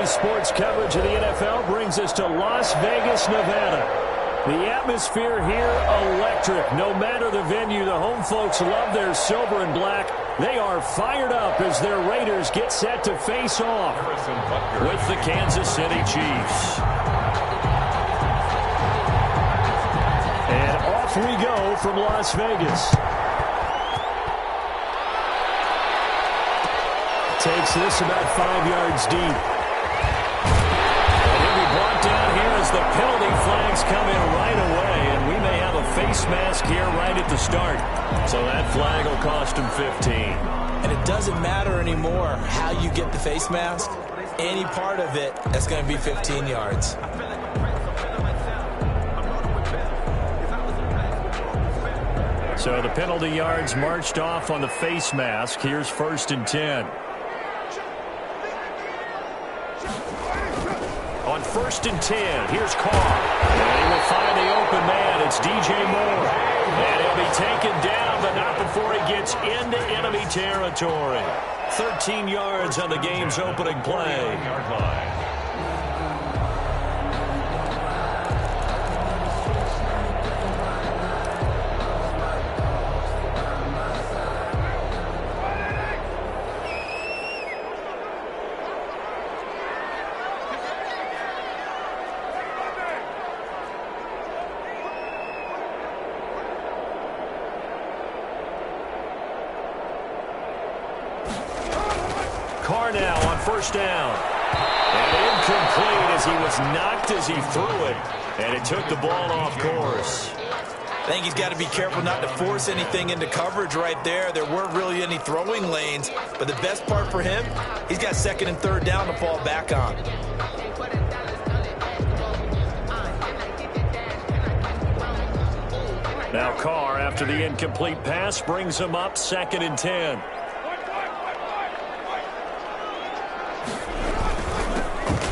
sports coverage of the NFL brings us to Las Vegas, Nevada. The atmosphere here, electric. No matter the venue, the home folks love their silver and black. They are fired up as their Raiders get set to face off with the Kansas City Chiefs. And off we go from Las Vegas. Takes this about 5 yards deep. And he'll be brought down here as the penalty flags come in right away. And we may have a face mask here right at the start. So that flag will cost him 15. And it doesn't matter anymore how you get the face mask. Any part of it, that's going to be 15 yards. So the penalty yards marched off on the face mask. Here's 1st and 10. On 1st and 10, here's Carr. And he will find the open man. It's DJ Moore. And he'll be taken down, but not before he gets into enemy territory. 13 yards on the game's opening play. Carr now on 1st down. And incomplete as he was knocked as he threw it. And it took the ball off course. I think he's got to be careful not to force anything into coverage right there. There weren't really any throwing lanes. But the best part for him, he's got 2nd and 3rd down to fall back on. Now Carr, after the incomplete pass, brings him up 2nd and 10.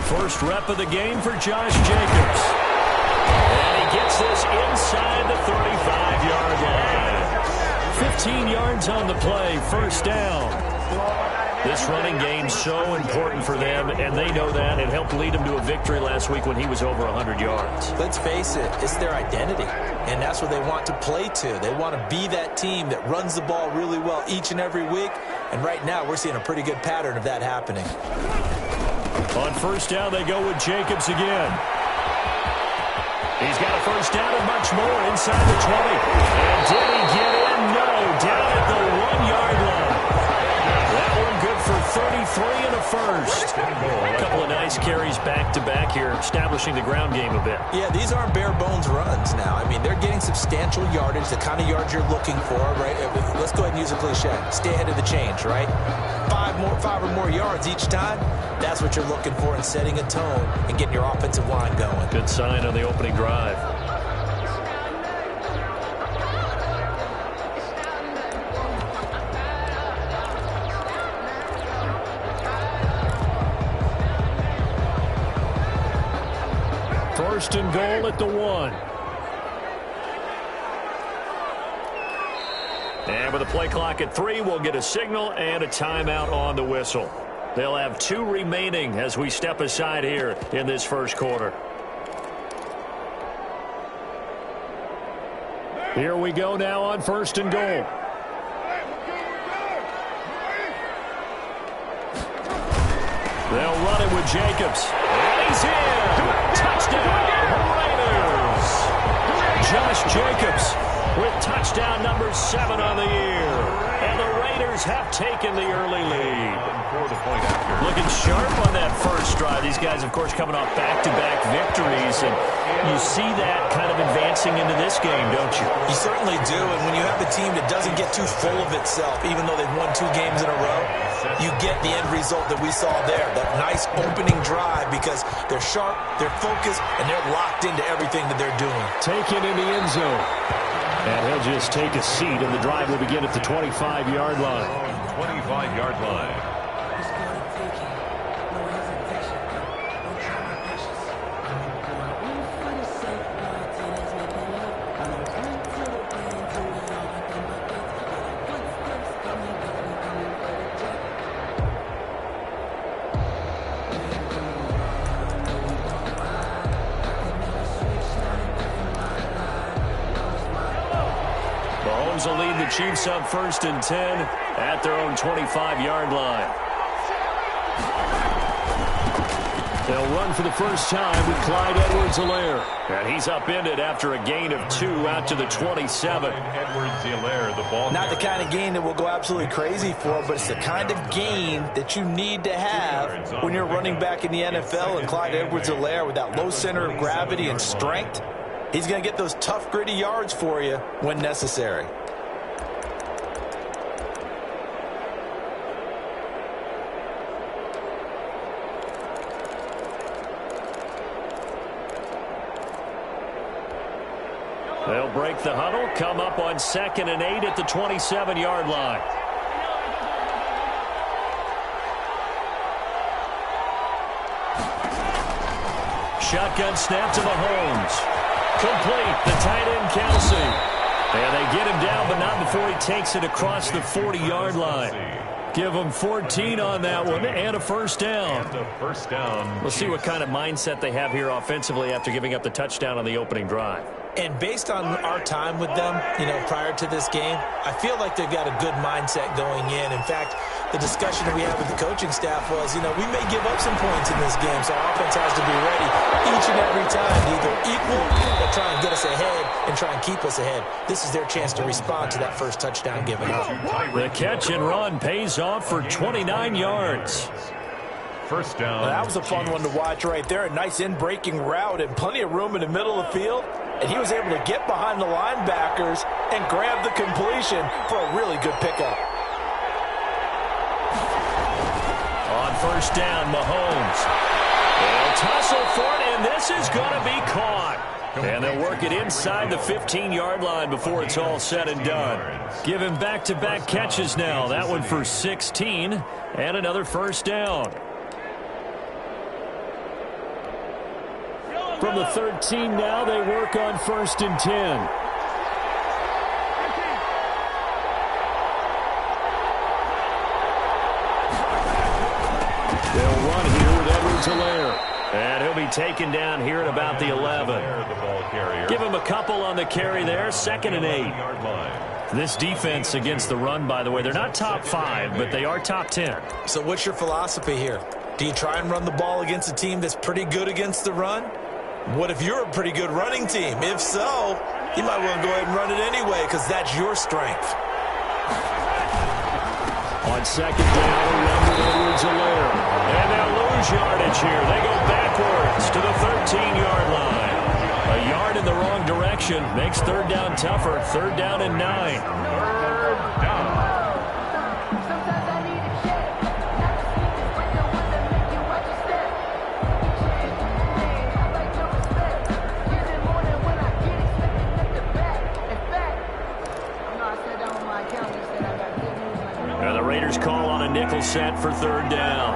First rep of the game for Josh Jacobs. And he gets this inside the 35-yard line. 15 yards on the play, 1st down. This running game's so important for them, and they know that. It helped lead them to a victory last week when he was over 100 yards. Let's face it, it's their identity, and that's what they want to play to. They want to be that team that runs the ball really well each and every week, and right now we're seeing a pretty good pattern of that happening. On 1st down, they go with Jacobs again. He's got a 1st down and much more inside the 20. And did he get in? No, down at the 1-yard line. That one good for 33 and a 1st. A couple of nice carries back-to-back here, establishing the ground game a bit. Yeah, these aren't bare-bones runs now. I mean, they're getting substantial yardage, the kind of yards you're looking for, right? Let's go ahead and use a cliche. Stay ahead of the change, right? 5 or more yards each time. That's what you're looking for in setting a tone and getting your offensive line going. Good sign on the opening drive. First and goal at the 1. And with the play clock at 3, we'll get a signal and a timeout on the whistle. They'll have 2 remaining as we step aside here in this first quarter. Here we go now on 1st and goal. They'll run it with Jacobs. And he's in. Touchdown, Raiders. Josh Jacobs with touchdown number 7 on the year. And the Raiders have taken the early lead. Looking sharp on that first drive. These guys, of course, coming off back-to-back victories. And you see that kind of advancing into this game, don't you? You certainly do. And when you have a team that doesn't get too full of itself, even though they've won 2 games in a row, you get the end result that we saw there. That nice opening drive because they're sharp, they're focused, and they're locked into everything that they're doing. Taken in the end zone. And he'll just take a seat, and the drive will begin at the 25-yard line. 25-yard line. Mahomes will lead the Chiefs up 1st and 10 at their own 25-yard line. They'll run for the first time with Clyde Edwards-Helaire. And he's upended after a gain of 2 out to the 27. Edwards-Helaire, the ball Not the kind of gain that we'll go absolutely crazy for, but it's the kind of gain that you need to have when you're running back in the NFL. And Clyde Edwards-Helaire, with that low center of gravity and strength, he's going to get those tough, gritty yards for you when necessary. They'll break the huddle, come up on 2nd and 8 at the 27-yard line. Shotgun snap to Mahomes. Complete, the tight end Kelsey. And they get him down, but not before he takes it across the 40-yard line. Give them 14 on that one and a first down. We'll see what kind of mindset they have here offensively after giving up the touchdown on the opening drive. And based on our time with them, prior to this game, I feel like they've got a good mindset going in. In fact, the discussion that we had with the coaching staff was, we may give up some points in this game, so our offense has to be ready each and every time to either equal or try and get us ahead and try and keep us ahead. This is their chance to respond to that first touchdown given up. The catch and run pays off for 29 yards. First down. Well, that was a fun one to watch right there. A nice in-breaking route and plenty of room in the middle of the field. And he was able to get behind the linebackers and grab the completion for a really good pickup. On first down, Mahomes. They'll tussle for it, and this is going to be caught. And they'll work it inside the 15-yard line before it's all said and done. Give him back-to-back catches now. That one for 16 and another first down. From the 13 now, they work on 1st and 10. They'll run here with Edwards-Helaire. And he'll be taken down here at about the 11. Give him a couple on the carry there, 2nd and 8. This defense against the run, by the way, they're not top 5, but they are top 10. So what's your philosophy here? Do you try and run the ball against a team that's pretty good against the run? What if you're a pretty good running team? If so, you might want to go ahead and run it anyway because that's your strength. On 2nd down, a run with Edwards-Helaire. And they'll lose yardage here. They go backwards to the 13-yard line. A yard in the wrong direction makes 3rd down tougher. 3rd down and 9. 3rd down. Call on a nickel set for 3rd down.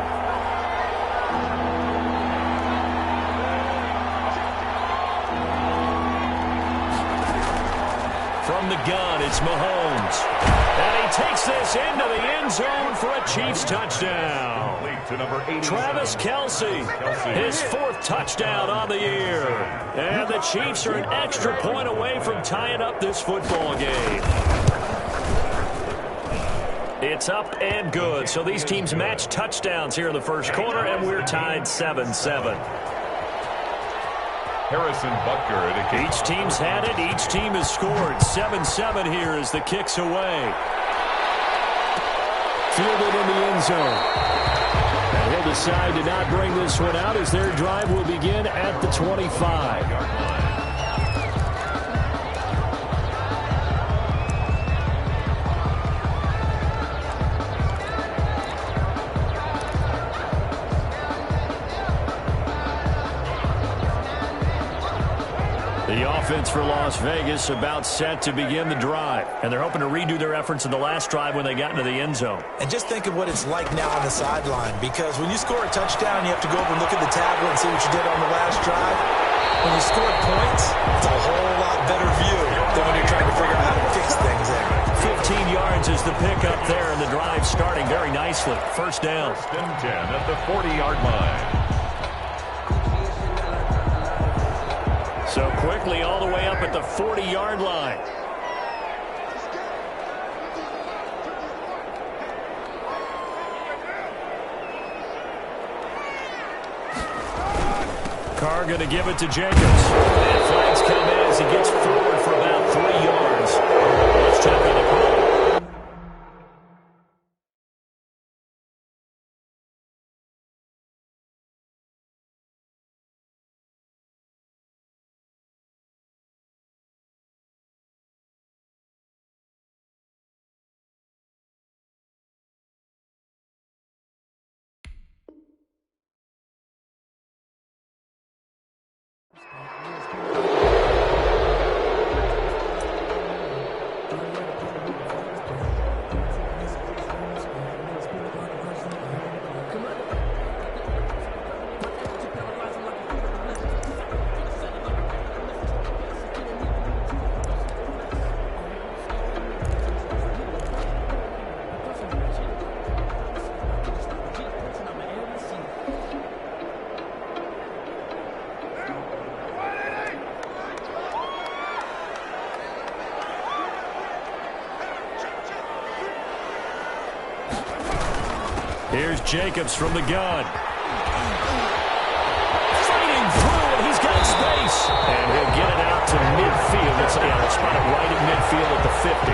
From the gun, it's Mahomes. And he takes this into the end zone for a Chiefs touchdown. Travis Kelce, his 4th touchdown on the year. And the Chiefs are an extra point away from tying up this football game. It's up and good. So these teams match touchdowns here in the first quarter, and we're tied 7-7. Harrison Butker. Each team's had it. Each team has scored. 7-7 here as the kick's away. Fielded in the end zone. And he'll decide to not bring this one out as their drive will begin at the 25. The offense for Las Vegas about set to begin the drive. And they're hoping to redo their efforts in the last drive when they got into the end zone. And just think of what it's like now on the sideline. Because when you score a touchdown, you have to go over and look at the tablet and see what you did on the last drive. When you score points, it's a whole lot better view than when you're trying to figure out how to fix things there. 15 yards is the pickup there, and the drive starting very nicely. First down. 1st and 10 at the 40-yard line. So quickly all the way up at the 40-yard line. are going to give it to Jacobs. And flags come in as he gets forward for about 3 yards. Let's check on the call. Here's Jacobs from the gun. Fighting through, and he's got space. And he'll get it out to midfield. It's spot it right at midfield at the 50.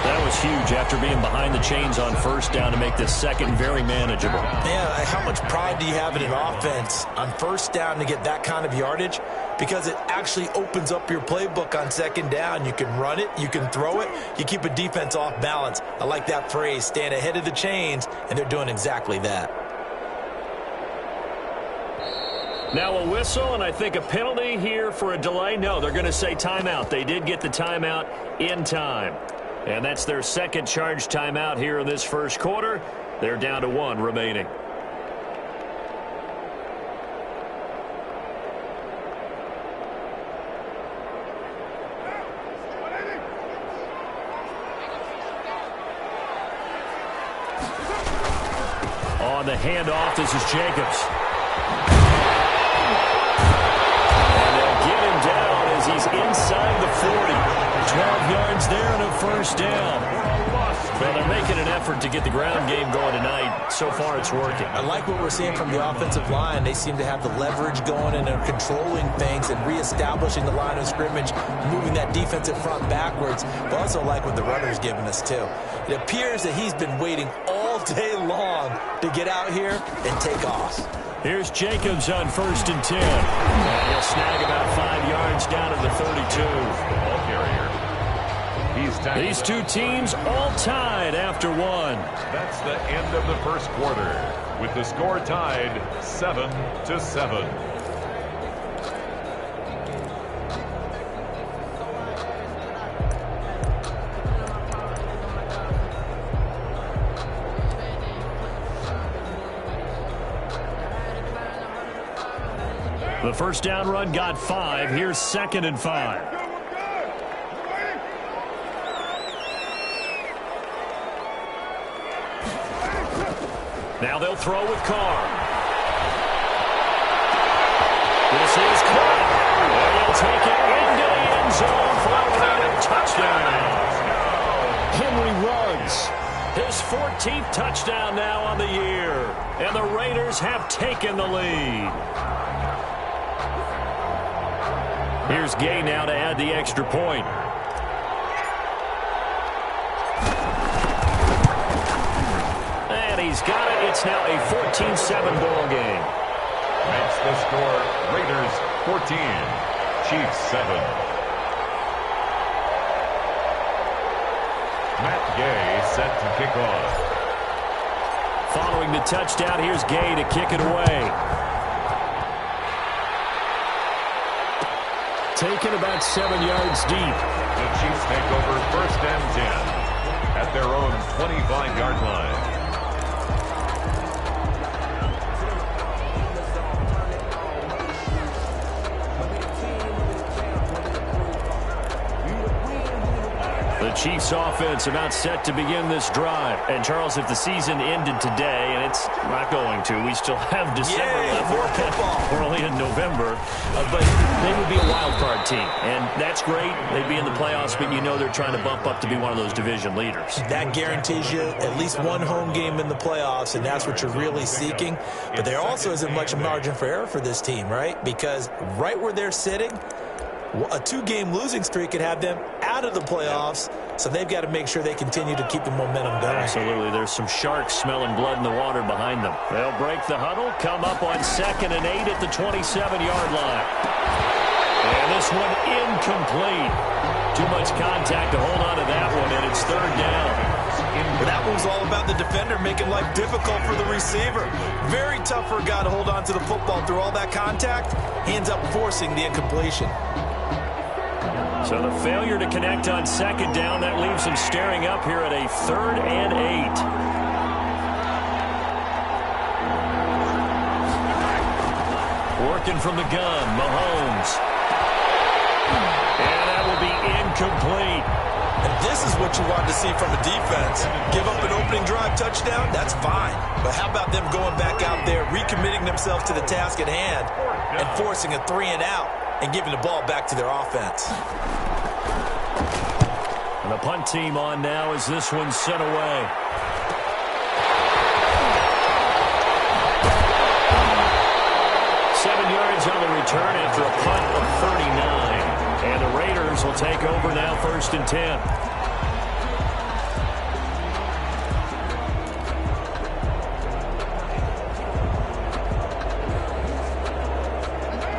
That was huge after being behind the chains on first down to make this second very manageable. Yeah, how much pride do you have in an offense on first down to get that kind of yardage? Because it actually opens up your playbook on second down. You can run it, you can throw it, you keep a defense off balance. I like that phrase, stand ahead of the chains, and they're doing exactly that. Now a whistle, and I think a penalty here for a delay. No, they're going to say timeout. They did get the timeout in time. And that's their second charge timeout here in this first quarter. They're down to 1 remaining. On the handoff, this is Jacobs. And they'll get him down as he's inside the 40. 12 yards there and a first down. Well, they're making an effort to get the ground game going tonight. So far, it's working. I like what we're seeing from the offensive line. They seem to have the leverage going and are controlling things and reestablishing the line of scrimmage, moving that defensive front backwards. But also like what the runner's giving us, too. It appears that he's been waiting all day long to get out here and take off. Here's Jacobs on 1st and 10. And he'll snag about 5 yards down at the 32. Ball carrier. These two teams all tied after 1. That's the end of the first quarter, with the score tied 7-7. The first down run got 5. Here's 2nd and 5. Now they'll throw with Carr. This is Carr. And he'll take it into the end zone for a touchdown. Henry runs. His 14th touchdown now on the year. And the Raiders have taken the lead. Here's Gay now to add the extra point. He's got it. It's now a 14-7 ball game. That's the score. Raiders 14, Chiefs 7. Matt Gay set to kick off. Following the touchdown, here's Gay to kick it away. Taken about 7 yards deep. The Chiefs take over 1st and 10 at their own 25-yard line. Chiefs offense about set to begin this drive. And, Charles, if the season ended today, and it's not going to, we still have December left. We're only in November. But they would be a wild card team. And that's great. They'd be in the playoffs, but you know they're trying to bump up to be one of those division leaders. That guarantees you at least one home game in the playoffs, and that's what you're really seeking. But there also isn't much margin for error for this team, right? Because right where they're sitting, a 2-game losing streak could have them out of the playoffs, so they've got to make sure they continue to keep the momentum going. Absolutely. There's some sharks smelling blood in the water behind them. They'll break the huddle, come up on 2nd and 8 at the 27-yard line. And this one incomplete. Too much contact to hold on to that one, and it's 3rd down. Well, that one's all about the defender making life difficult for the receiver. Very tough for a guy to hold on to the football through all that contact. He ends up forcing the incompletion. So the failure to connect on 2nd down, that leaves him staring up here at a 3rd and 8. Working from the gun, Mahomes. And that will be incomplete. And this is what you want to see from a defense. Give up an opening drive touchdown, that's fine. But how about them going back out there, recommitting themselves to the task at hand, and forcing a 3-and-out and giving the ball back to their offense. And the punt team on now as this one's sent away. On the return after a punt of 39. And the Raiders will take over now 1st and 10.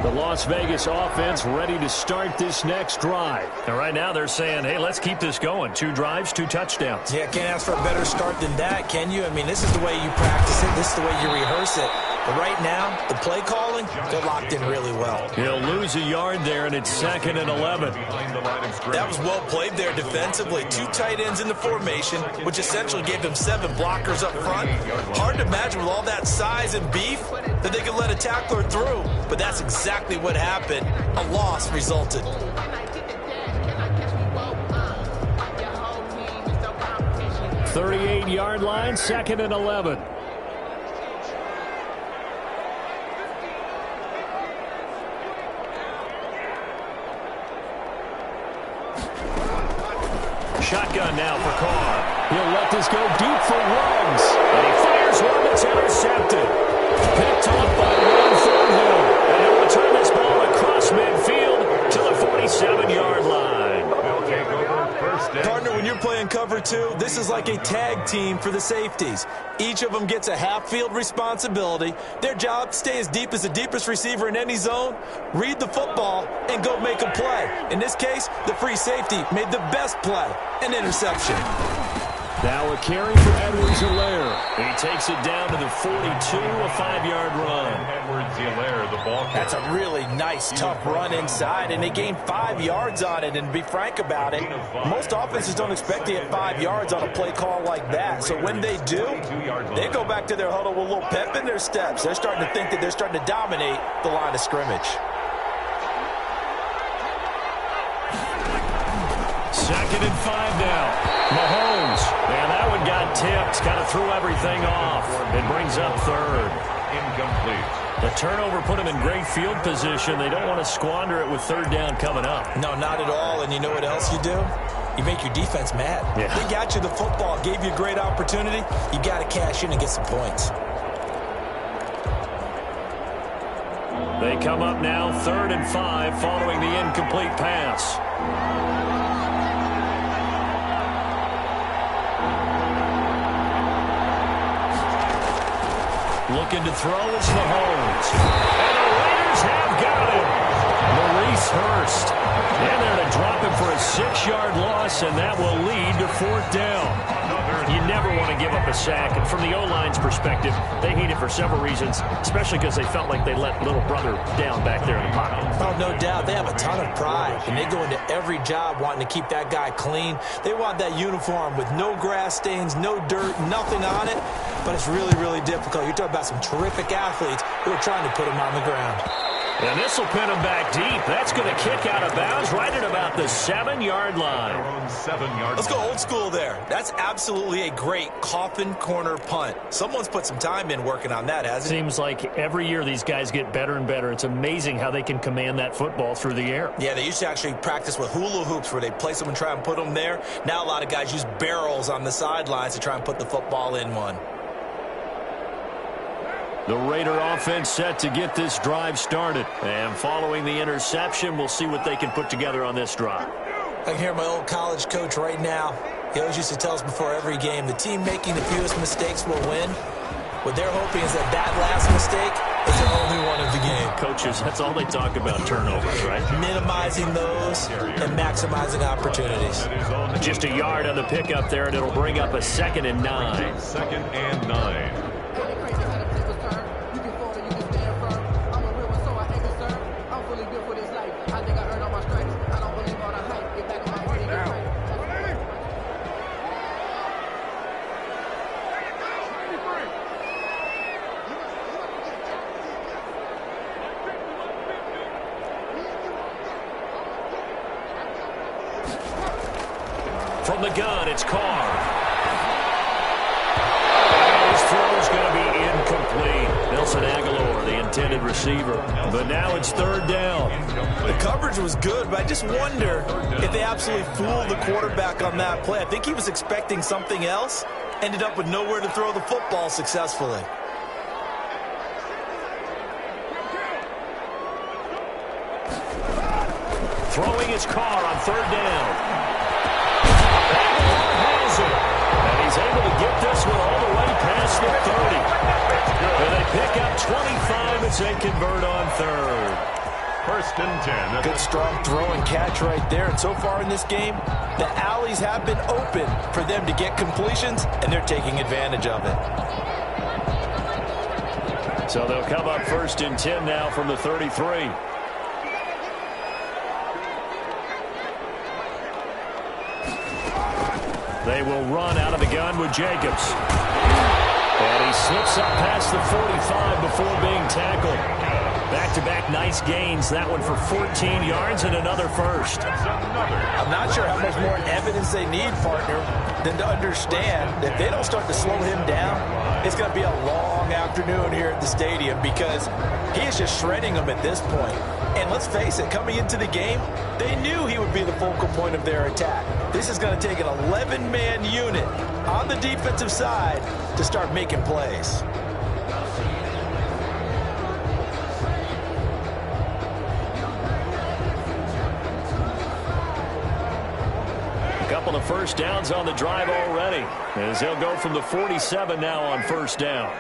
The Las Vegas offense ready to start this next drive. And right now they're saying, hey, let's keep this going. 2 drives, 2 touchdowns. Yeah, can't ask for a better start than that, can you? I mean, this is the way you practice it. This is the way you rehearse it. But right now, the play calling, they're locked in really well. He'll lose a yard there, and it's 2nd and 11. That was well played there defensively. 2 tight ends in the formation, which essentially gave them 7 blockers up front. Hard to imagine with all that size and beef that they could let a tackler through. But that's exactly what happened. A loss resulted. The 38-yard line, 2nd and 11. Shotgun now for Carr. He'll let this go deep for Ruggs. And he fires one that's intercepted. Picked off by Ron Thornhill. And he'll return this ball across midfield to the 47-yard line. Partner, when you're playing cover 2, this is like a tag team for the safeties. Each of them gets a half-field responsibility. Their job, stay as deep as the deepest receiver in any zone, read the football, and go make a play. In this case, the free safety made the best play, an interception. Now a carry for Edwards-Helaire. He takes it down to the 42, a 5-yard run. Edwards-Helaire, the ball carrier. That's a really nice, tough run inside, and they gained 5 yards on it. And to be frank about it, most offenses don't expect to get 5 yards on a play call like that. So when they do, they go back to their huddle with a little pep in their steps. They're starting to think that they're starting to dominate the line of scrimmage. 2nd and 5 now. Mahomes. And that one got tipped. Kind of threw everything off. It brings up 3rd. Incomplete. The turnover put them in great field position. They don't want to squander it with 3rd down coming up. No, not at all. And you know what else you do? You make your defense mad. Yeah. They got you the football, gave you a great opportunity. You got to cash in and get some points. They come up now 3rd and 5 following the incomplete pass. Looking to throw is Mahomes. And the Raiders have got him. Maurice Hurst. And they're to drop him for a 6-yard loss, and that will lead to 4th down. You never want to give up a sack, and from the O-line's perspective, they hate it for several reasons, especially because they felt like they let little brother down back there in the pocket. Oh, no doubt. They have a ton of pride, and they go into every job wanting to keep that guy clean. They want that uniform with no grass stains, no dirt, nothing on it, but it's really, really difficult. You're talking about some terrific athletes who are trying to put him on the ground. And this will pin him back deep. That's going to kick out of bounds right at about the 7-yard line. 7-yard. Let's go old school there. That's absolutely a great coffin corner punt. Someone's put some time in working on that, hasn't it? Seems like every year these guys get better and better. It's amazing how they can command that football through the air. Yeah, they used to actually practice with hula hoops where they place them and try and put them there. Now a lot of guys use barrels on the sidelines to try and put the football in one. The Raider offense set to get this drive started. And following the interception, we'll see what they can put together on this drive. I can hear my old college coach right now. He always used to tell us before every game, the team making the fewest mistakes will win. What they're hoping is that last mistake is the only one of the game. Coaches, that's all they talk about, turnovers, right? Minimizing those and maximizing opportunities. Just a yard on the pickup there, and it'll bring up a 2nd and 9. 2nd and 9. From the gun, it's Carr. His throw's going to be incomplete. Nelson Aguilar, the intended receiver. But now it's 3rd down. The coverage was good, but I just wonder if they absolutely fooled the quarterback on that play. I think he was expecting something else. Ended up with nowhere to throw the football successfully. Throwing his Carr on 3rd down. And he's able to get this one all the way past the 30. And they pick up 25 as they convert on 3rd. 1st and 10. Good strong throw and catch right there. And so far in this game, the alleys have been open for them to get completions, and they're taking advantage of it. So they'll come up 1st and 10 now from the 33. They will run out of the gun with Jacobs. And he slips up past the 45 before being tackled. Back-to-back nice gains. That one for 14 yards and another first. I'm not sure how much more evidence they need, partner, than to understand that if they don't start to slow him down, it's going to be a long afternoon here at the stadium because he is just shredding them at this point. And let's face it, coming into the game, they knew he would be the focal point of their attack. This is going to take an 11-man unit on the defensive side to start making plays. A couple of first downs on the drive already, as they'll go from the 47 now on 1st down.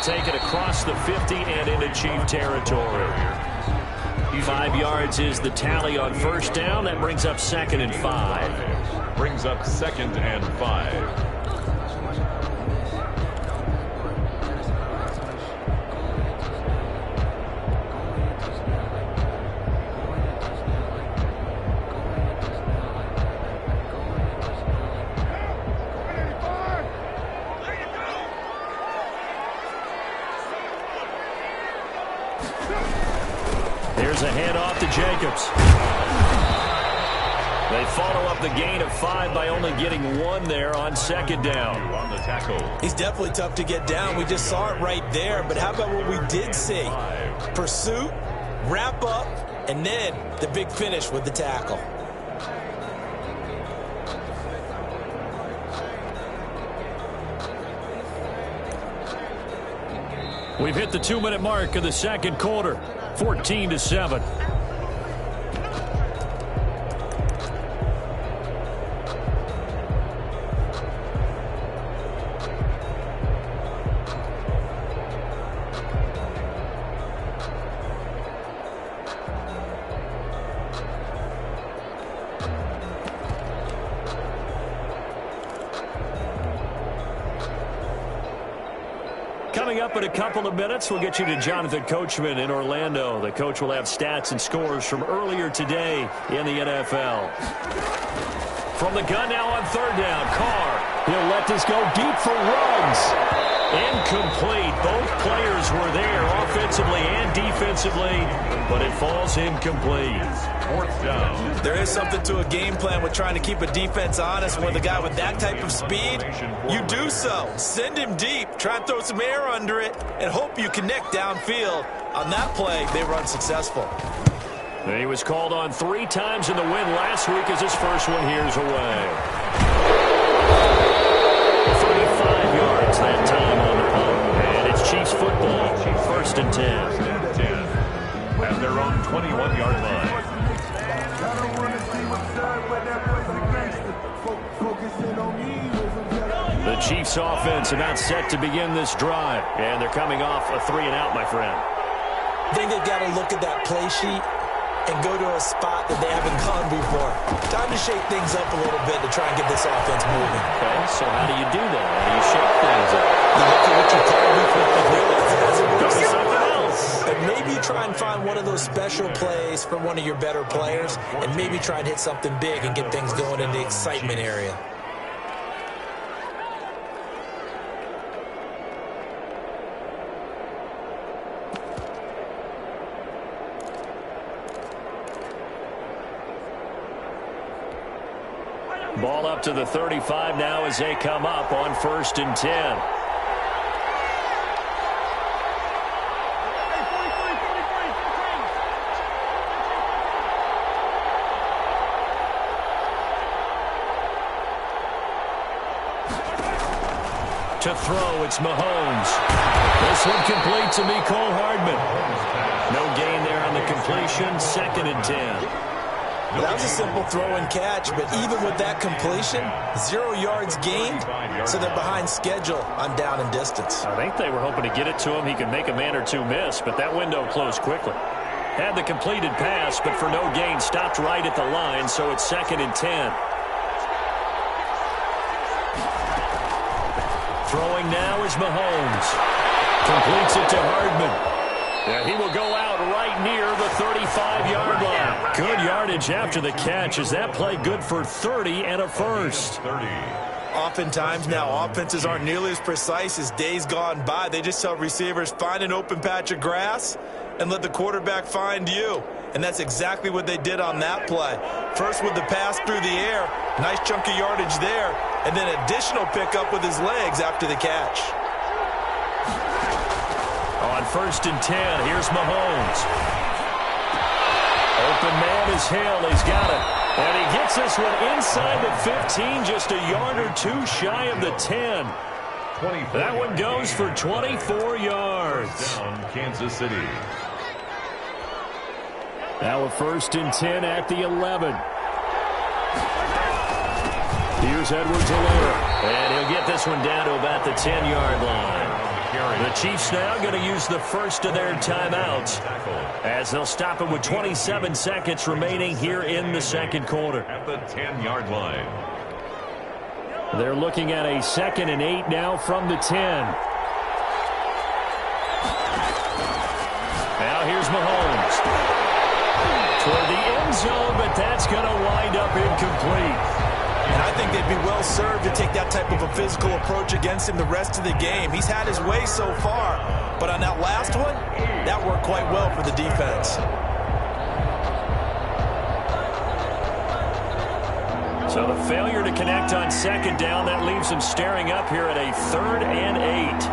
Take it across the 50 and into Chief territory. 5 yards is the tally on 1st down. That brings up 2nd and 5. Brings up 2nd and 5. Here's a handoff to Jacobs. They follow up the gain of 5 by only getting 1 there on 2nd down. On the tackle. He's definitely tough to get down. We just saw it right there. But how about what we did see? Pursuit, wrap up, and then the big finish with the tackle. We've hit the 2-minute mark of the 2nd quarter. 14-7. Coming up in a couple of minutes, we'll get you to Jonathan Coachman in Orlando. The coach will have stats and scores from earlier today in the NFL. From the gun now on 3rd down, Carr. He'll let this go deep for Ruggs. Incomplete. Both players were there offensively and defensively, but it falls incomplete. Fourth down. There is something to a game plan with trying to keep a defense honest. With a guy with that type of speed, you do so. Send him deep. Try and throw some air under it and hope you connect downfield. On that play, they were unsuccessful. He was called on 3 times in the win last week as his first one here's away. 35 yards that time on the punt. And it's Chiefs football, 1st and 10. At their own 21-yard line. The Chiefs offense about set to begin this drive. And they're coming off a 3-and-out, my friend. I think they've got to look at that play sheet and go to a spot that they haven't gone before. Time to shake things up a little bit to try and get this offense moving. Okay, so how do you do that? How do you shake things up? You look at what you called before the as it works. Go something else. And maybe try and find one of those special plays for one of your better players, and maybe try and hit something big and get things going in the excitement area. Ball up to the 35 now as they come up on 1st and 10. To throw, it's Mahomes. This one complete to Mecole Hardman. No gain there on the completion, 2nd and 10. That was a simple throw and catch, but even with that completion, 0 yards gained, so they're behind schedule on down and distance. I think they were hoping to get it to him. He could make a man or two miss, but that window closed quickly. Had the completed pass, but for no gain, stopped right at the line, so it's 2nd and 10. Throwing now is Mahomes. Completes it to Hardman. Yeah, he will go out right near the 35-yard line. Good yardage after the catch. Is that play good for 30 and a first? 30. Oftentimes now, offenses aren't nearly as precise as days gone by. They just tell receivers, find an open patch of grass and let the quarterback find you. And that's exactly what they did on that play. First with the pass through the air, nice chunk of yardage there, and then additional pickup with his legs after the catch. On 1st and 10, here's Mahomes. Open man is Hill. He's got it. And he gets this one inside the 15, just a yard or two shy of the 10. That one goes for 24 yards. Down Kansas City. Now a 1st and 10 at the 11. Here's Edwards-Helaire. And he'll get this one down to about the 10-yard line. The Chiefs now going to use the first of their timeouts as they'll stop it with 27 seconds remaining here in the 2nd quarter. At the 10-yard line. They're looking at a 2nd and 8 now from the 10. Now here's Mahomes. Toward the end zone, but that's going to wind up incomplete. And I think they'd be well served to take that type of a physical approach against him the rest of the game. He's had his way so far, but on that last one, that worked quite well for the defense. So the failure to connect on 2nd down, that leaves him staring up here at a 3rd and 8.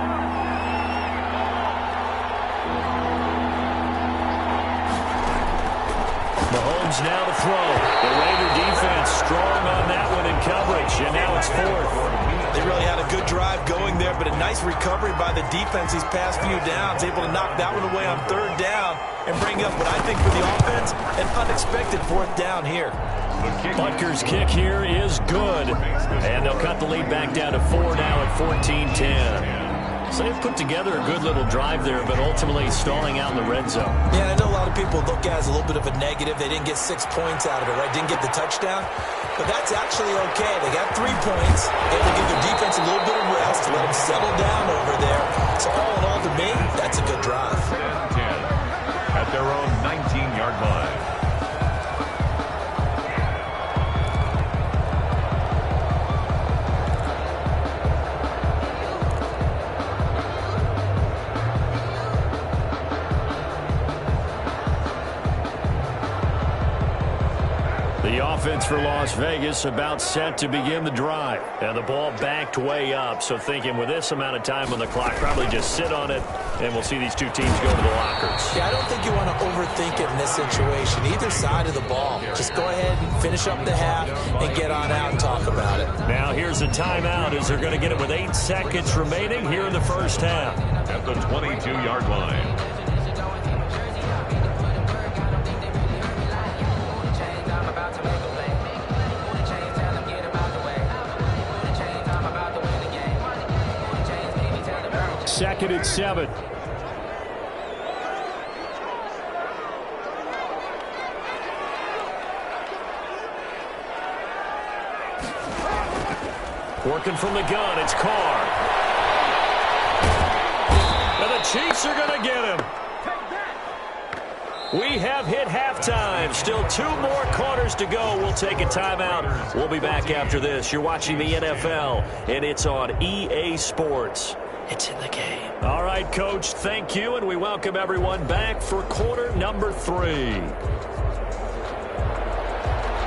Mahomes now to throw. The Raider defense strong on that one in coverage, and now it's 4th. They really had a good drive going there, but a nice recovery by the defense these past few downs, able to knock that one away on 3rd down and bring up what I think for the offense, an unexpected 4th down here. Butker's kick here is good, and they'll cut the lead back down to 4 now at 14-10. So they've put together a good little drive there, but ultimately stalling out in the red zone. Yeah, I know a lot of people look at it as a little bit of a negative. They didn't get 6 points out of it, right? Didn't get the touchdown. But that's actually okay. They got 3 points. Able to give their defense a little bit of rest, let them settle down over there. So all in all, to me, that's a good drive. 10 at their own 19-yard line. The offense for Las Vegas about set to begin the drive. And the ball backed way up, so thinking with this amount of time on the clock, probably just sit on it, and we'll see these two teams go to the lockers. Yeah, I don't think you want to overthink it in this situation. Either side of the ball. Just go ahead and finish up the half and get on out and talk about it. Now here's a timeout as they're going to get it with 8 seconds remaining here in the first half. At the 22-yard line. Second and 7. Working from the gun, it's Carr. And the Chiefs are going to get him. We have hit halftime. Still 2 more quarters to go. We'll take a timeout. We'll be back after this. You're watching the NFL, and it's on EA Sports. It's in the game. All right, Coach, thank you, and we welcome everyone back for quarter number 3.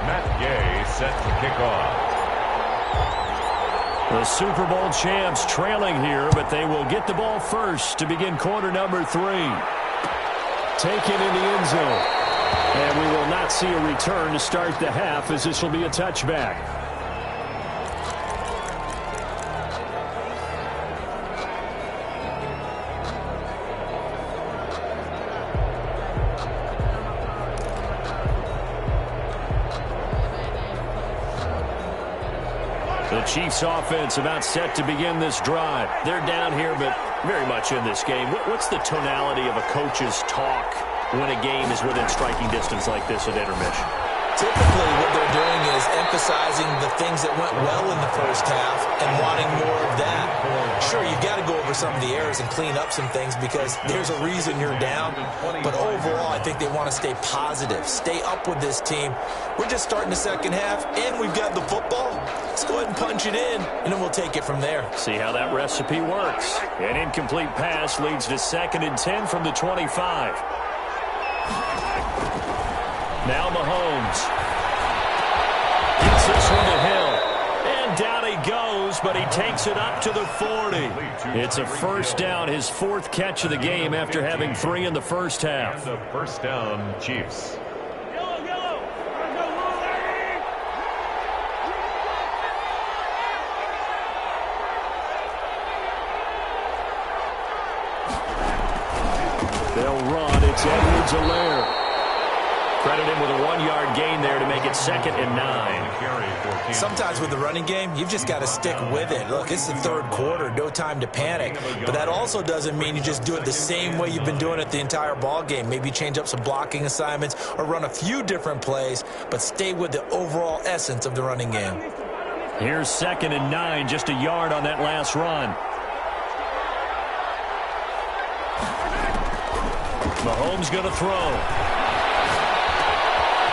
Matt Gay set to kick off. The Super Bowl champs trailing here, but they will get the ball first to begin quarter number 3. Taken in the end zone. And we will not see a return to start the half, as this will be a touchback. The Chiefs offense about set to begin this drive. They're down here, but very much in this game. What's the tonality of a coach's talk when a game is within striking distance like this at intermission? Typically, what they're doing is emphasizing the things that went well in the first half and wanting more of that. Sure, you've got to go over some of the errors and clean up some things because there's a reason you're down. But overall, I think they want to stay positive, stay up with this team. We're just starting the second half, and we've got the football. Let's go ahead and punch it in, and then we'll take it from there. See how that recipe works. An incomplete pass leads to 2nd and 10 from the 25. Now Mahomes. Gets this one to Hill. And down he goes, but he takes it up to the 40. It's a first down, his 4th catch of the game after having 3 in the first half. And the first down, Chiefs. They'll run. It's Edwards-Helaire. Credit him with a 1-yard gain there to make it 2nd and 9. Sometimes with the running game, you've just got to stick with it. Look, it's the 3rd quarter, no time to panic. But that also doesn't mean you just do it the same way you've been doing it the entire ball game. Maybe change up some blocking assignments or run a few different plays, but stay with the overall essence of the running game. Here's 2nd and 9, just a yard on that last run. Mahomes going to throw.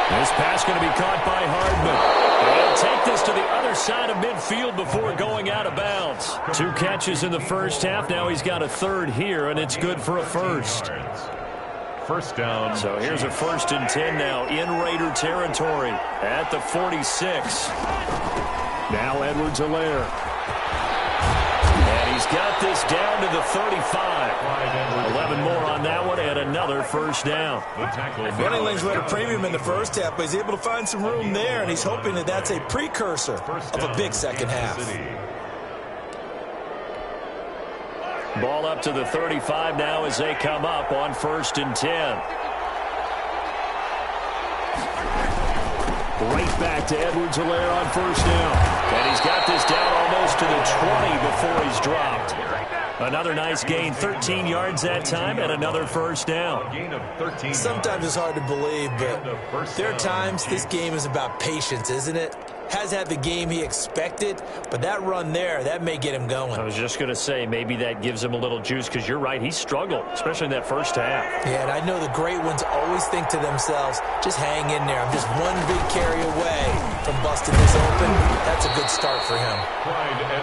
This pass going to be caught by Hardman. They'll take this to the other side of midfield before going out of bounds. 2 catches in the first half. Now he's got a 3rd here, and it's good for a first. First down. So here's a 1st and 10 now in Raider territory at the 46. Now Edwards-Helaire. And he's got this down to the 35. 11 more on that one and another first down. Running lanes were at a premium in the first half, but he's able to find some room there, and he's hoping that that's a precursor of a big second half. Ball up to the 35 now as they come up on 1st and 10. Right back to Edwards-Helaire on 1st down. And he's got this down almost to the 20 before he's dropped. Another nice gain, 13 yards that time, and another first down. Sometimes it's hard to believe, but there are times this game is about patience, isn't it? Has had the game he expected, but that run there, that may get him going. I was just going to say, maybe that gives him a little juice, because you're right, he struggled, especially in that first half. Yeah, and I know the great ones always think to themselves, just hang in there. I'm just one big carry away from busting this open. That's a good start for him.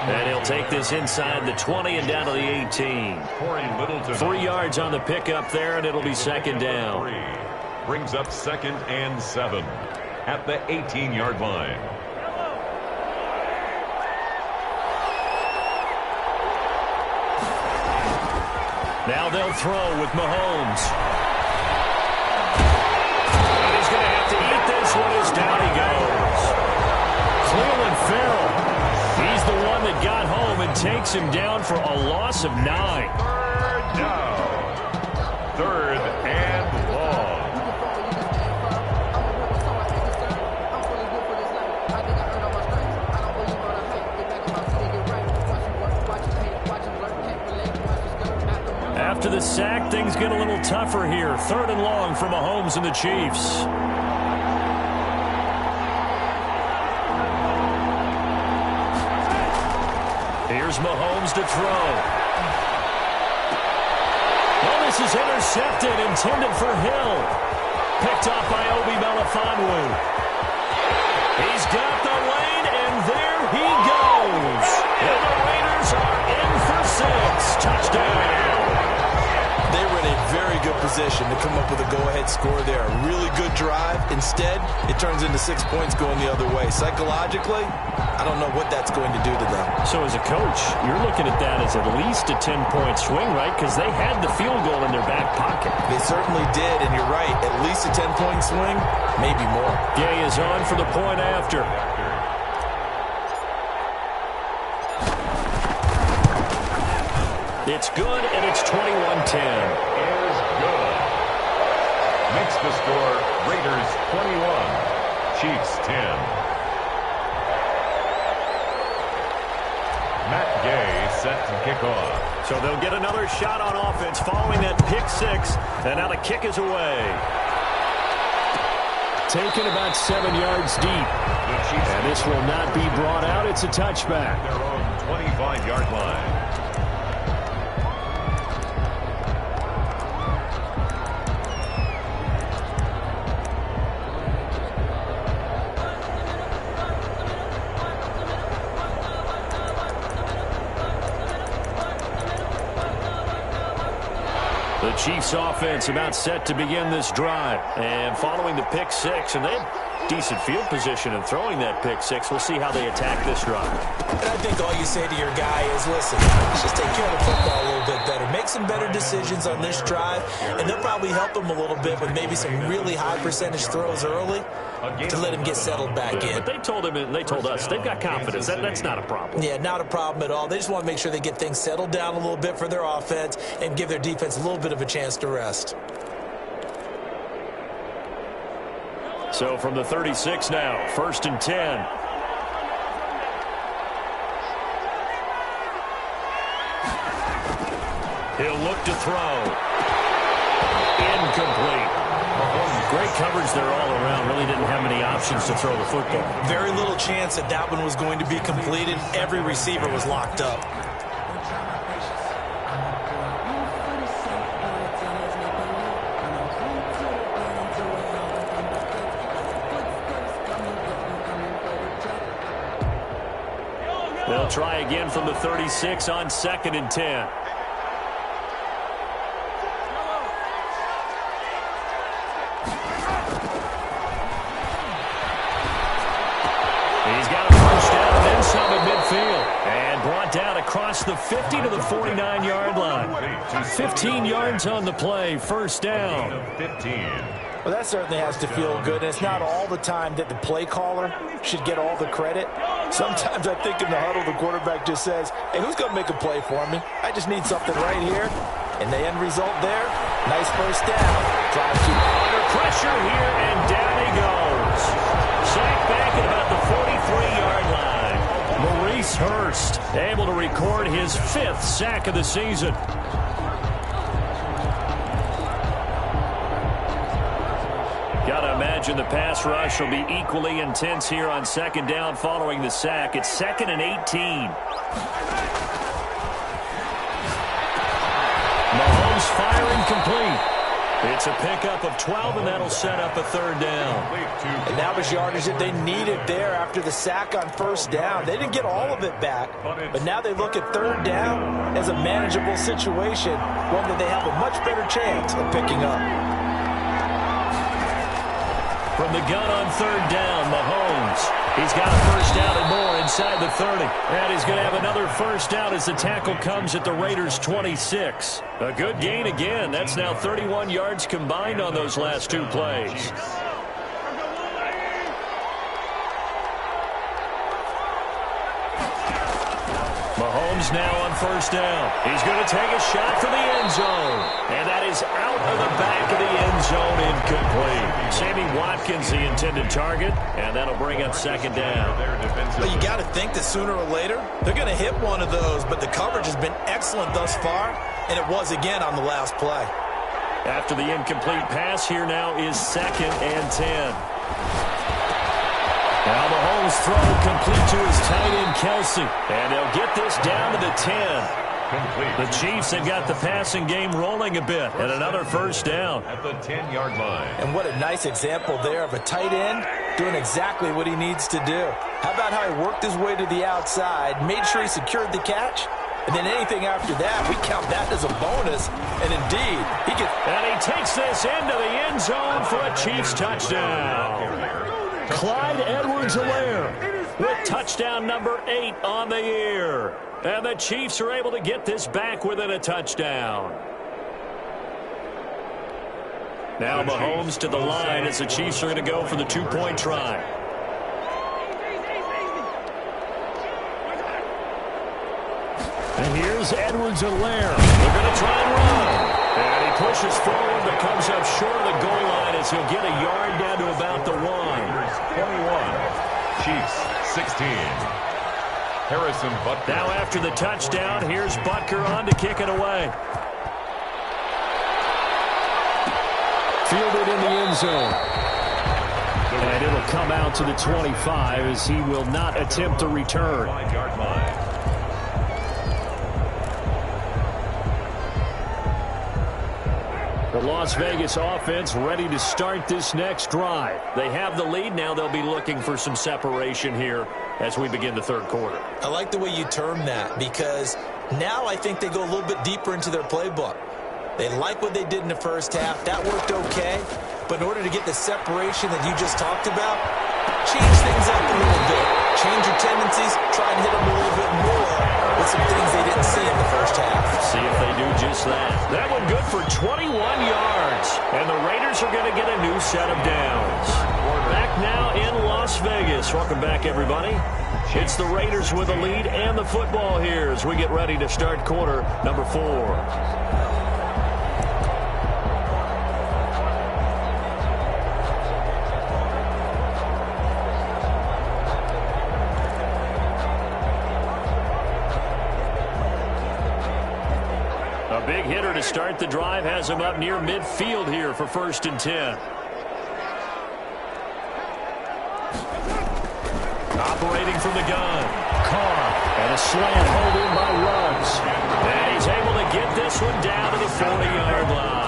And he'll take this inside the 20 and down to the 18. 3 yards on the pickup there, and it'll be 2nd down. Brings up 2nd and 7. at the 18-yard line. Now they'll throw with Mahomes. And he's going to have to eat this one as down he goes. Cleveland Farrell. He's the one that got home and takes him down for a loss of 9. Third down. Third and long. After the sack, things get a little tougher here. Third and long for Mahomes and the Chiefs. Here's Mahomes to throw. Well, this is intercepted, intended for Hill. Picked off by Obi Melifonwu. He's got the lane, and there he goes. And the Raiders are in for 6. Touchdown. They were in a very good position to come up with a go-ahead score there. A really good drive. Instead, it turns into 6 points going the other way. Psychologically, I don't know what that's going to do to them. So as a coach, you're looking at that as at least a 10-point swing, right? Because they had the field goal in their back pocket. They certainly did, and you're right. At least a 10-point swing, maybe more. Gay is on for the point after. It's good, and it's 21-10. Is good. Makes the score Raiders 21, Chiefs 10. Matt Gay set to kick off. So they'll get another shot on offense following that pick 6, and now the kick is away. Taken about 7 yards deep. And this will not be brought out. It's a touchback. Their own 25-yard line. The Chiefs offense about set to begin this drive. And following the pick 6, and they have decent field position in throwing that pick 6. We'll see how they attack this drive. And I think all you say to your guy is, listen, let's just take care of the football a little bit better. Make some better decisions on this drive, and they'll probably help him a little bit with maybe some really high percentage throws early to let him get settled back in. But they told him, and they told us, they've got confidence. That's not a problem. Yeah, not a problem at all. They just want to make sure they get things settled down a little bit for their offense and give their defense a little bit of a chance to rest. So from the 36 now, 1st and 10. He'll look to throw. Incomplete. Great coverage there all around. Really didn't have many options to throw the football. Very little chance that that one was going to be completed. Every receiver was locked up. They'll try again from the 36 on 2nd and 10. He's got a first down and then some at midfield. And brought down across the 50 to the 49-yard line. 15 yards on the play, first down. 15. Well, that certainly has to feel good. And it's not all the time that the play caller should get all the credit. Sometimes I think in the huddle, the quarterback just says, hey, who's going to make a play for me? I just need something right here. And the end result there, nice first down. Drive to under pressure here, and down he goes. Sacked back at about the 43-yard line. Maurice Hurst able to record his 5th sack of the season. Imagine the pass rush will be equally intense here on 2nd down following the sack. It's 2nd and 18. Mahomes firing complete. It's a pickup of 12, and that'll set up a 3rd down. And that was yardage that they needed there after the sack on 1st down. They didn't get all of it back, but now they look at 3rd down as a manageable situation, one that they have a much better chance of picking up. From the gun on third down, Mahomes. He's got a first down and more inside the 30. And he's going to have another first down as the tackle comes at the Raiders' 26. A good gain again. That's now 31 yards combined on those last two plays. Mahomes now on first down. He's going to take a shot for the end zone. And that is out of the back of the end zone, incomplete. Sammy Watkins, the intended target, and that'll bring up second down. Well, you got to think that sooner or later, they're going to hit one of those, but the coverage has been excellent thus far, and it was again on the last play. After the incomplete pass, here now is 2nd and 10. Now Mahomes throw complete to his tight end, Kelsey. And they'll get this down to the 10. Complete. The Chiefs have got the passing game rolling a bit. And another first down. At the 10-yard line. And what a nice example there of a tight end doing exactly what he needs to do. How about how he worked his way to the outside, made sure he secured the catch, and then anything after that, we count that as a bonus. And indeed, he gets... And he takes this into the end zone for a Chiefs touchdown. Clyde Edwards-Helaire with touchdown number 8 on the year. And the Chiefs are able to get this back within a touchdown. Now Mahomes to the line as the Chiefs are going to go for the 2-point try. And here's Edwards-Helaire. They're going to try and run. And he pushes forward but comes up short of the goal line as he'll get a yard down to about the 1. 21. Chiefs 16. Harrison Butker. Now after the touchdown, here's Butker on to kick it away. Fielded in the end zone. And it'll come out to the 25 as he will not attempt to return. 5-yard line. The Las Vegas offense ready to start this next drive. They have the lead. Now they'll be looking for some separation here as we begin the third quarter. I like the way you term that because now I think they go a little bit deeper into their playbook. They like what they did in the first half. That worked okay. But in order to get the separation that you just talked about, change things up a little bit. Change your tendencies. Try and hit them a little bit more with some things they didn't see in the first half. See if they do just that. That one good for 21 yards. And the Raiders are going to get a new set of downs. Back now in Las Vegas. Welcome back, everybody. It's the Raiders with the lead and the football here as we get ready to start quarter number 4. Big hitter to start the drive has him up near midfield here for 1st and 10. Operating from the gun. Carr and a slant hold in by Ruggs. And he's able to get this one down to the 40-yard line.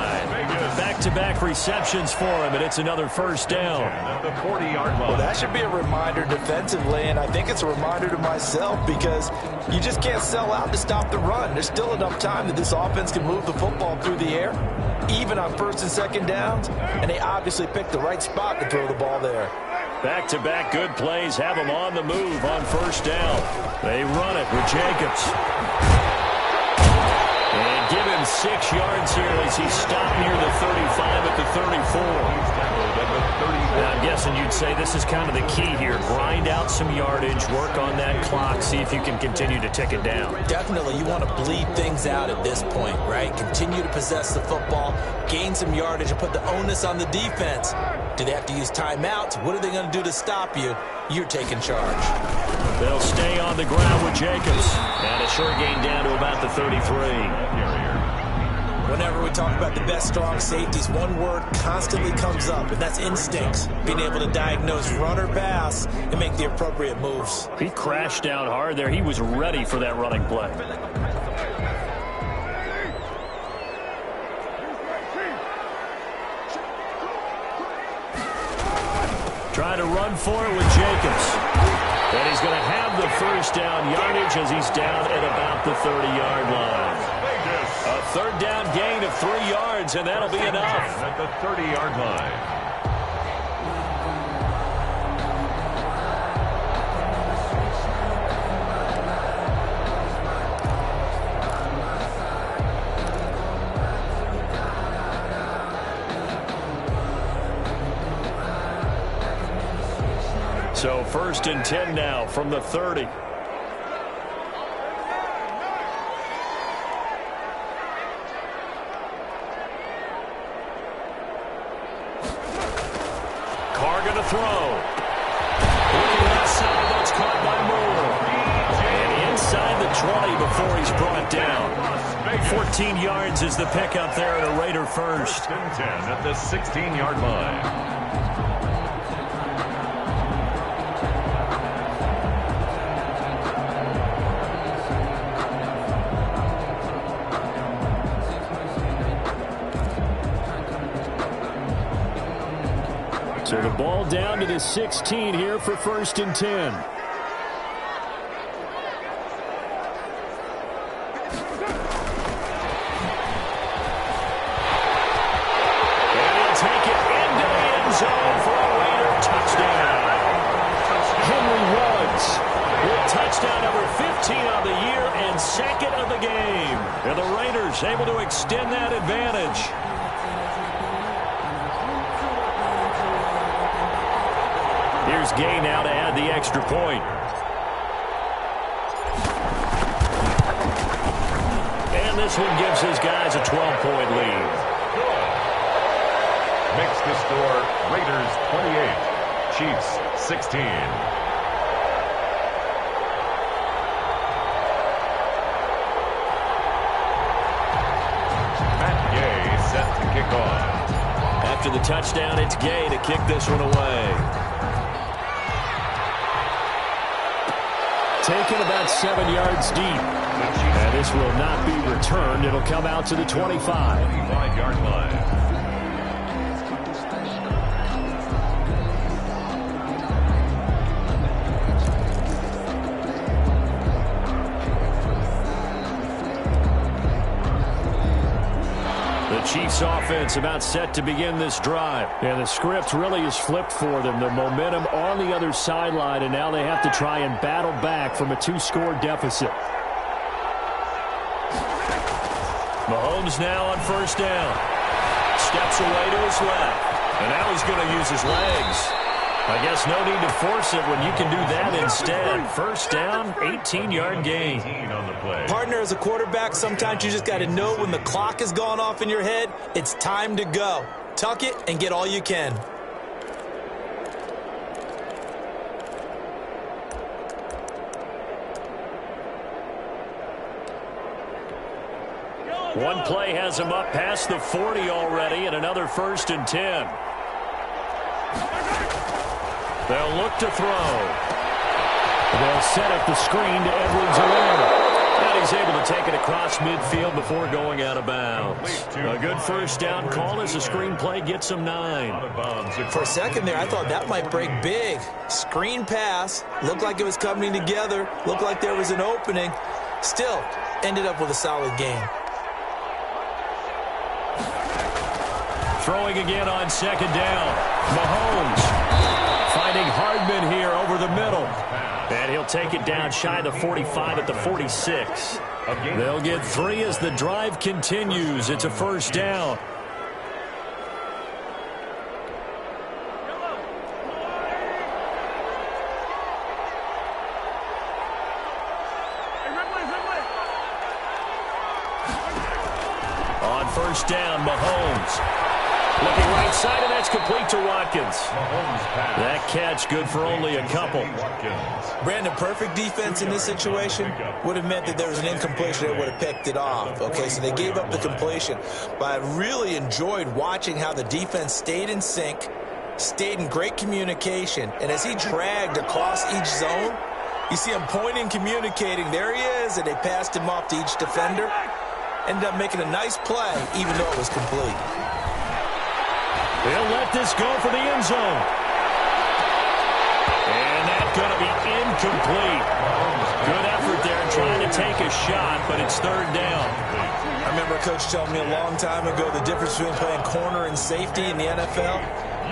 Back-to-back receptions for him, and it's another first down. At the 40-yard line. Well, that should be a reminder defensively, and I think it's a reminder to myself because you just can't sell out to stop the run. There's still enough time that this offense can move the football through the air, even on 1st and 2nd downs, and they obviously picked the right spot to throw the ball there. Back-to-back good plays have them on the move on 1st down. They run it with Jacobs. And give him 6 yards here as he stopped near the 35 at the 34. Now, I'm guessing you'd say this is kind of the key here. Grind out some yardage, work on that clock, see if you can continue to tick it down. Definitely, you want to bleed things out at this point, right? Continue to possess the football, gain some yardage, and put the onus on the defense. Do they have to use timeouts? What are they going to do to stop you? You're taking charge. They'll stay on the ground with Jacobs. And a short gain down to about the 33. Whenever we talk about the best strong safeties, one word constantly comes up, and that's instincts. Being able to diagnose run or pass and make the appropriate moves. He crashed down hard there. He was ready for that running play. Try to run for it with Jacobs. And he's going to have the first down yardage as he's down at about the 30-yard line. A 3rd down gain of 3 yards, and that'll be enough. At the 30-yard line. So 1st and 10 now from the 30. Carr going to throw. Looking outside, that's caught by Moore. And inside the 20 before he's brought down. 14 yards is the pickup there at a Raider first. 1st and 10 at the 16-yard line. So the ball down to the 16 here for 1st and 10. And he'll take it into the end zone for a Raider touchdown. Henry Ruggs with touchdown number 15 of the year and 2nd of the game. And the Raiders able to extend that advantage. Here's Gay now to add the extra point. And this one gives his guys a 12-point lead. Good. Makes the score Raiders 28, Chiefs 16. Matt Gay set to kick off. After the touchdown, it's Gay to kick this one away. Taken about 7 yards deep. And this will not be returned. It'll come out to the 25. 25-yard line. The Chiefs offense about set to begin this drive. And the script really is flipped for them. The momentum on the other sideline, and now they have to try and battle back from a 2-score deficit. Mahomes now on 1st down. Steps away to his left. And now he's going to use his legs. I guess no need to force it when you can do that instead. 1st down, 18-yard gain. On the play. Partner, as a quarterback, sometimes you just got to know when the clock has gone off in your head, it's time to go. Tuck it and get all you can. One play has him up past the 40 already, and another 1st and 10. They'll look to throw. They'll set up the screen to Edwards-Helaire. And he's able to take it across midfield before going out of bounds. A good 1st down call as the screenplay gets him 9. For a second there, I thought that might break big. Screen pass. Looked like it was coming together. Looked like there was an opening. Still, ended up with a solid game. Throwing again on 2nd down. Mahomes finding Hardman here over the middle. And he'll take it down shy of the 45 at the 46. They'll get 3 as the drive continues. It's a 1st down. On 1st down, Mahomes. Looking right side, and that's complete to Watkins. That catch good for only a couple. Brandon, perfect defense in this situation would have meant that there was an incompletion that would have picked it off. Okay, so they gave up the completion. But I really enjoyed watching how the defense stayed in sync, stayed in great communication, and as he dragged across each zone, you see him pointing, communicating. There he is, and they passed him off to each defender. Ended up making a nice play, even though it was complete. They'll let this go for the end zone. And that's going to be incomplete. Good effort there trying to take a shot, but it's 3rd down. I remember a coach telling me a long time ago the difference between playing corner and safety in the NFL.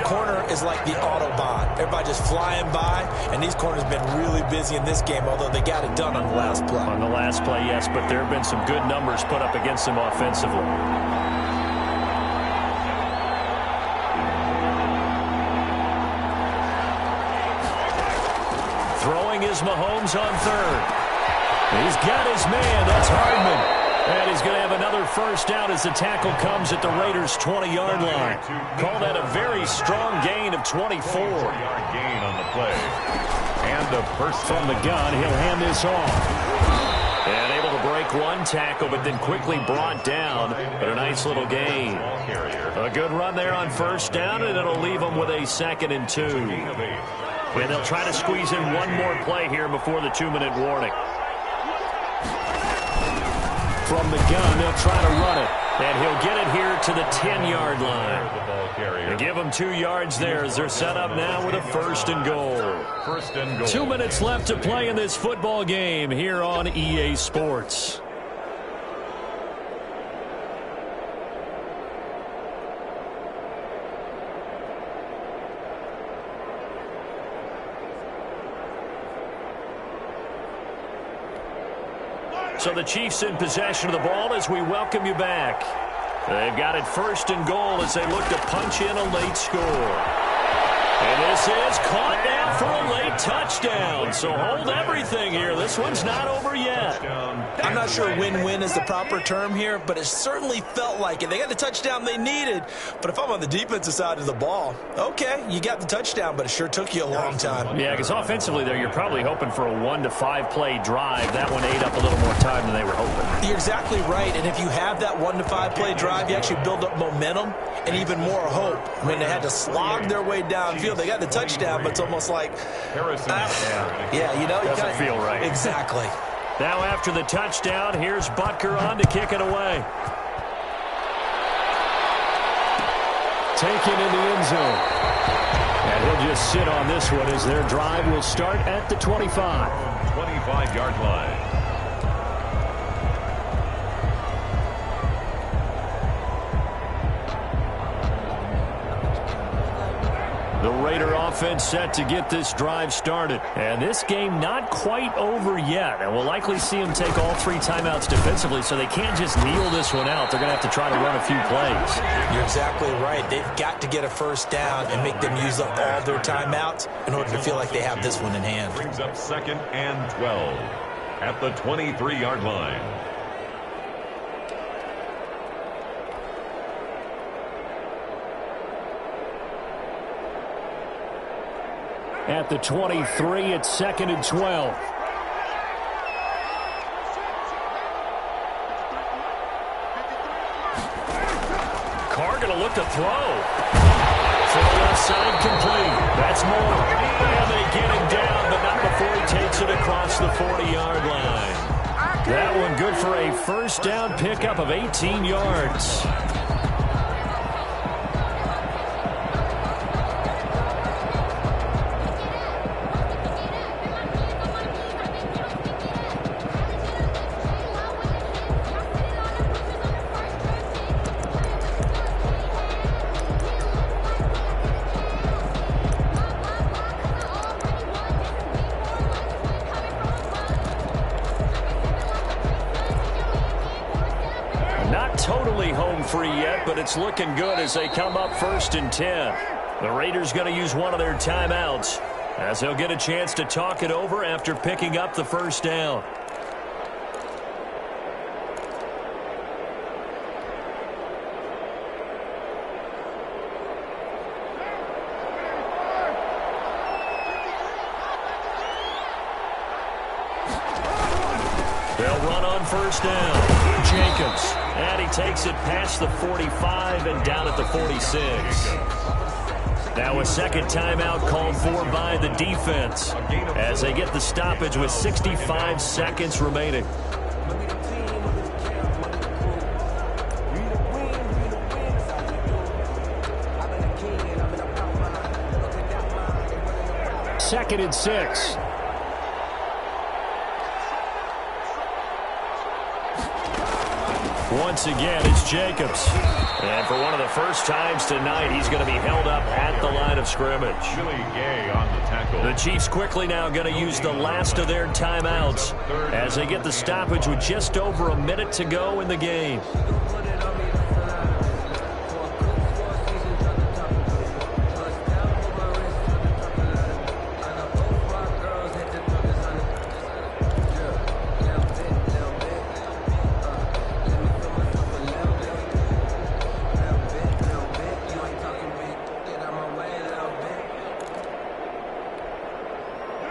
Corner is like the Autobahn. Everybody just flying by, and these corners have been really busy in this game, although they got it done on the last play. On the last play, yes, but there have been some good numbers put up against them offensively. Throwing is Mahomes on third. He's got his man. That's Hardman. And he's going to have another first down as the tackle comes at the Raiders' 20-yard line. Call that a very strong gain of 24. 4-yard gain on the play. And the first from the gun, he'll hand this off. And able to break one tackle, but then quickly brought down. But a nice little gain. A good run there on first down, and it'll leave them with a 2nd and 2. And they'll try to squeeze in one more play here before the 2-minute warning. From the gun, they'll try to run it. And he'll get it here to the 10-yard line. They give them 2 yards there as they're set up now with a 1st and goal. 1st and goal. 2 minutes left to play in this football game here on EA Sports. So the Chiefs in possession of the ball as we welcome you back. They've got it 1st and goal as they look to punch in a late score. And this is caught now for a late touchdown. So hold everything here. This one's not over yet. I'm not sure win-win is the proper term here, but it certainly felt like it. They got the touchdown they needed. But if I'm on the defensive side of the ball, okay, you got the touchdown, but it sure took you a long time. Yeah, because offensively there, you're probably hoping for a 1 to 5 play drive. That one ate up a little more time than they were hoping. You're exactly right. And if you have that 1 to 5 play drive, you actually build up momentum and even more hope. I mean, they had to slog their way downfield. They got the touchdown, but it's almost like, yeah, you know, doesn't feel right. Exactly. Now after the touchdown, here's Butker on to kick it away. Taken in the end zone. And he'll just sit on this one as their drive will start at the 25. 25-yard line. The Raider offense set to get this drive started. And this game not quite over yet. And we'll likely see them take all 3 timeouts defensively, so they can't just kneel this one out. They're going to have to try to run a few plays. You're exactly right. They've got to get a first down and make them use up all their timeouts in order to feel like they have this one in hand. Brings up 2nd and 12 at the 23-yard line. At the 23, it's 2nd and 12. Carr going to look to throw. To the left side, complete. That's more. And they get him down, but not before he takes it across the 40-yard line. That one good for a first down pickup of 18 yards. Totally home free yet, but it's looking good as they come up 1st and 10. The Raiders going to use one of their timeouts as they'll get a chance to talk it over after picking up the first down. They'll run on first down. Jacobs. And he takes it past the 45 and down at the 46. Now a 2nd timeout called for by the defense as they get the stoppage with 65 seconds remaining. Second and 6. Once again, it's Jacobs. And for one of the first times tonight, he's going to be held up at the line of scrimmage. Really gay on the tackle. The Chiefs quickly now going to use the last of their timeouts as they get the stoppage with just over a minute to go in the game.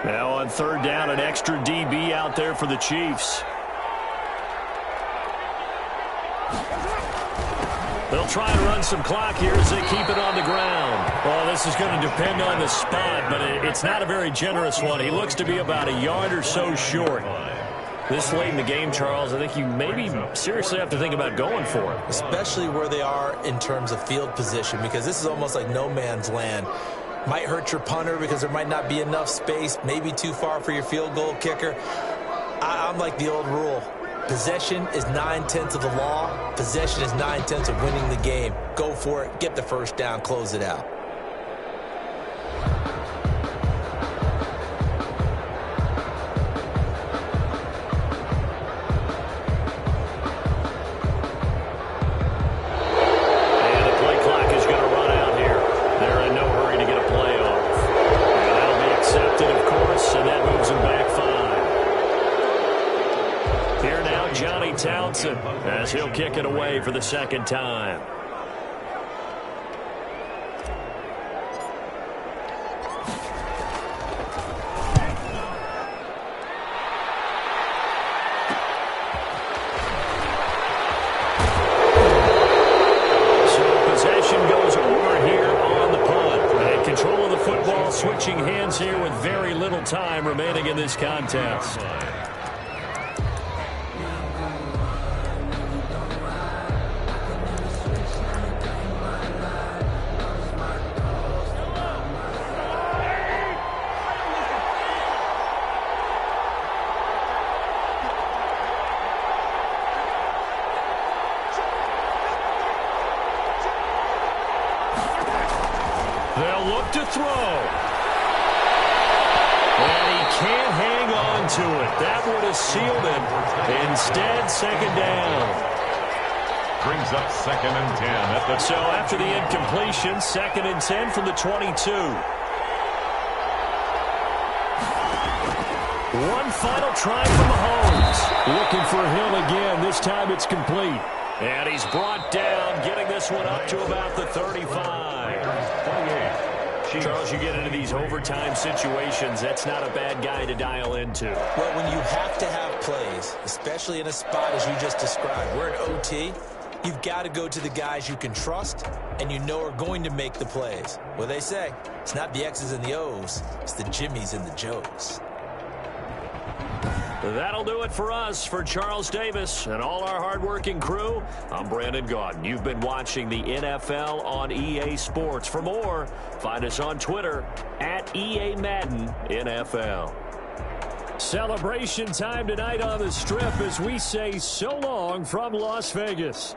Now on third down, an extra DB out there for the Chiefs. They'll try and run some clock here as they keep it on the ground. Well, this is going to depend on the spot, but it's not a very generous one. He looks to be about a yard or so short. This late in the game, Charles, I think you maybe seriously have to think about going for it. Especially where they are in terms of field position, because this is almost like no man's land. Might hurt your punter because there might not be enough space, maybe too far for your field goal kicker. I'm like the old rule. Possession is 9/10 of the law. Possession is 9/10 of winning the game. Go for it. Get the first down. Close it out. And the play clock is going to run out here. They're in no hurry to get a play off. And that'll be accepted, of course, and that moves them back 5. Here now, Johnny Townsend, as he'll kick it away for the second time. So possession goes over here on the punt. And control of the football, switching hands here with very little time remaining in this contest. They'll look to throw. And he can't hang on to it. That would have sealed it. Instead, second down. Brings up 2nd and 10. So after the incompletion, 2nd and 10 from the 22. One final try from Mahomes. Looking for Hill again. This time it's complete. And he's brought down, getting this one up to about the 35. Charles, you get into these overtime situations, that's not a bad guy to dial into. Well, when you have to have plays, especially in a spot as you just described, we're in OT, you've got to go to the guys you can trust and you know are going to make the plays. Well, they say, it's not the X's and the O's, it's the Jimmies and the Joes. That'll do it for us. For Charles Davis and all our hardworking crew, I'm Brandon Gaudin. You've been watching the NFL on EA Sports. For more, find us on Twitter at EA Madden NFL. Celebration time tonight on the Strip as we say so long from Las Vegas.